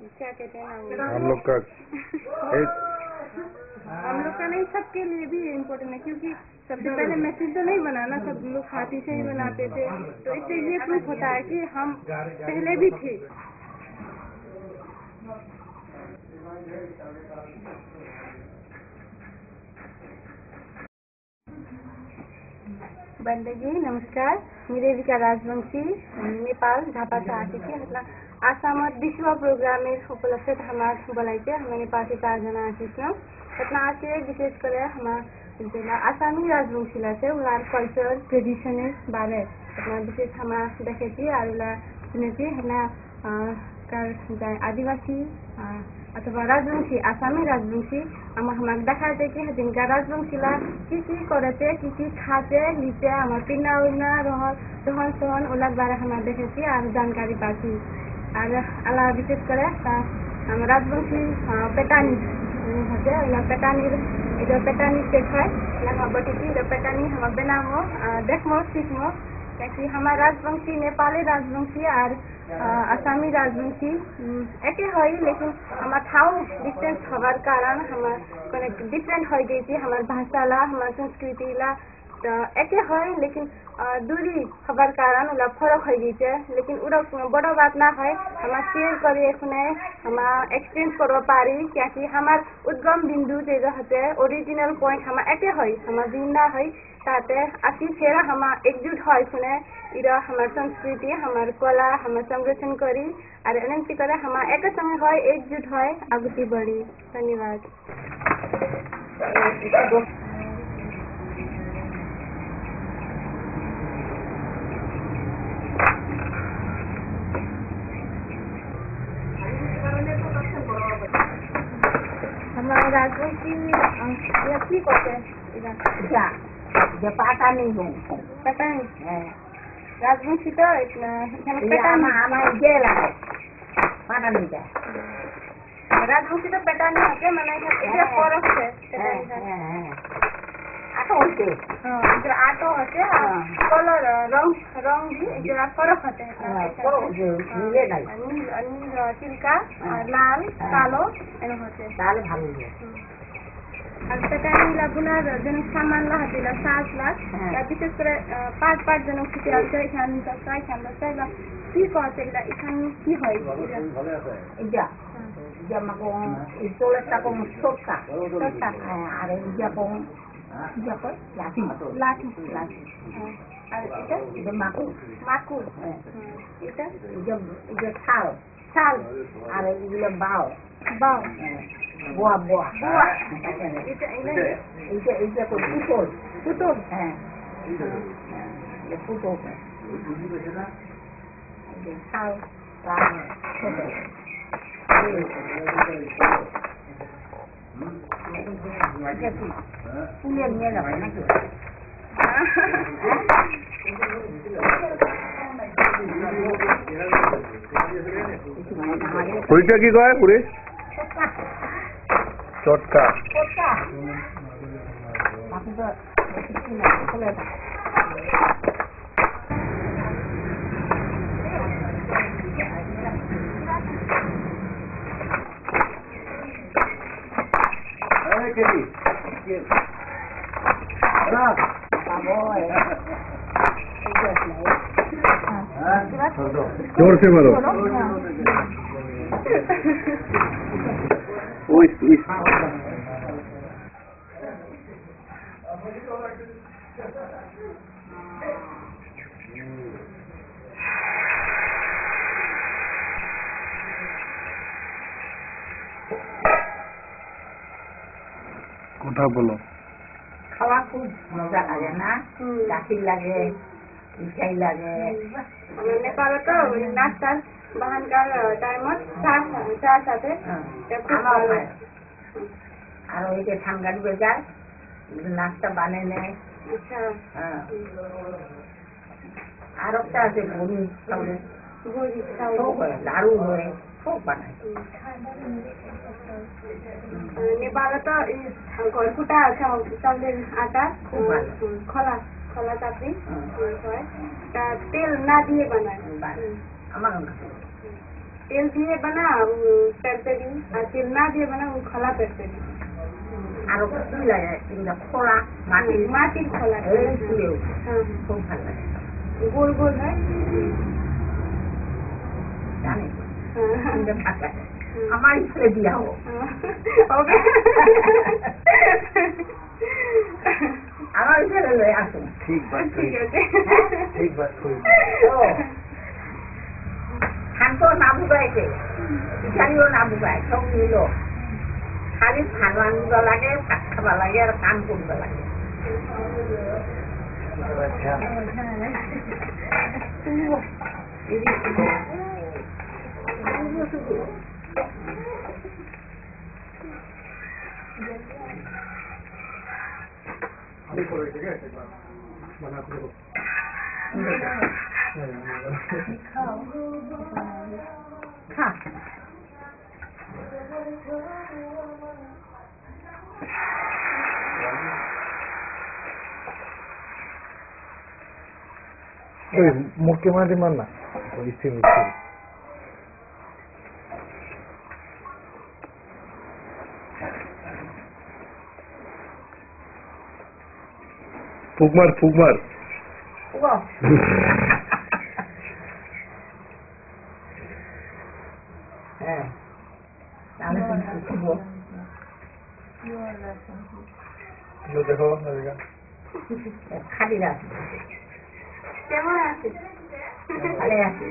क्या कहते हैं हम लोग का हम लोग का नहीं, सबके लिए भी इम्पोर्टेंट है, क्योंकि सबसे पहले मैसेज तो नहीं बनाना, सब लोग हाथी से ही बनाते थे, तो इससे ये प्रूफ होता है कि हम पहले भी थे। बंदगी नमस्कार, मी देविका राजवंशी, नेपाल झापाचा आर्थिक आसामत विश्व प्रोग्रामेर उपलब्ध हमार बोलाइते हमें नेपाल से 4 जना आर्टिस्ट न इतना आज विशेष करे हमार आसामी राजवंशीला से उलार कल्चर ट्रेडिशन बारे इतना विशेष हमार देखे थी और उला सुने थी हमारा आदिवासी अथवा राजवंशी आसामी राजवंशी हमारे देखाते कि जिनका राजवंशीला की करते की खाते लीते हमारे पिना उना रहन सहन उलग बारे हमारे देखे थी और जानकारी पाती और अला विशेष करे हम राजवंशी पेटानी होते पेटानी इधर पेटानी स्टेट है यहाँ बटी थी इधर पेटानी हम बेनामो देखमो सीखमो क्योंकि हमारे राजवंशी नेपाली राजवंशी और आसामी राजवंशी एक है, लेकिन हमारे ठाउँ डिस्टेंस हवार कारण हमारे डिफरेंट हो गई थी हमारे भाषाला हमारे संस्कृतिला तो एक है, लेकिन दूरी हवार कारण उला फरक हो गई है, लेकिन उड़ा बड़ा बात ना है हमारे शेयर करिए सुने हमारा एक्सचेंज करवा पारी क्योंकि हमारे उद्गम बिंदु जो रहते ओरिजिनल पॉइंट हमारा एक है हमारा भिन्न है ताते अति फेरा हम एकजुट है सुने इरा हमारे संस्कृति हमारे कला हमारे संरक्षण करी और अनंती करे हम एक संग है एकजुट है आगुती बढ़ी। धन्यवाद। हमारे राजवंशी की करते पता नहीं हूँ पता नहीं राजवंशी तो पता नहीं क्या राजवंशी तो पेटा नहीं होते मैंने फरक है आटो होते इधर आटो होते कलर रंग भी इधर फरक होते नील चिल्का लाल कालो एनो होते लाल भालो और पेटानीला बुनार जन सामान ला हतेला 7 लाख या विशेष करे 5 जन की आते इखान तक इखान तक की कहतेला इखान की है इजा मको इतोले तको सोटा अरे इजा को लाठी और इधर माकू इधर छाल अरे इधर बाव बुआ इधर को पुतोल है ये पुतोल है ये छाल পুরিটা কি কয় পুরি চটকা जोर से मारो কথা বলো খাওয়া খুব মজা লাগে না গাখীর লাগে মিঠাই লাগে नेपाल तो नाश्ता बहन का टाइम चार साथे और ওই যে ঠান্ডা ডুবে যায় নাস্তা বানিয়ে নেয় अच्छा আর একটা আছে ভুড়ি চাউলের লাড়ু হয় খুব বানায় नेपाल तो घरकुटा चाउलेर आटा खला खला चापड़ी तेल ना दिए बनाए तेल দিয়ে বানা পেরপেরি আর তেল না দিয়ে বানা খোলা পেরপেরি আরো কিছু লাগে কিন্তু খোলা মাটির খোলা এই ফুলেও হ্যাঁ খুব ভালো লাগে গোল গোল হয় জানি হ্যাঁ কিন্তু থাকে আমার ছেলে দিয়া হোক ওকে আমার ছেলে লয়ে আসুন ঠিক বাত ঠিক আছে ঠিক বাত কই তো শান্ত না বুঝাইছে ইটালিও না বুঝায় সব মিল খালি ভাত রান্ধিব লাগে ভাত খাব লাগে আর কাম কৰিব লাগে খা ওই মুখে মাটি মার না ওই স্থির স্থির ফুক মার ও হ্যাঁ তাহলে তুমি খুব দেখো খালি রাখি কেমন আছে ভালো আছে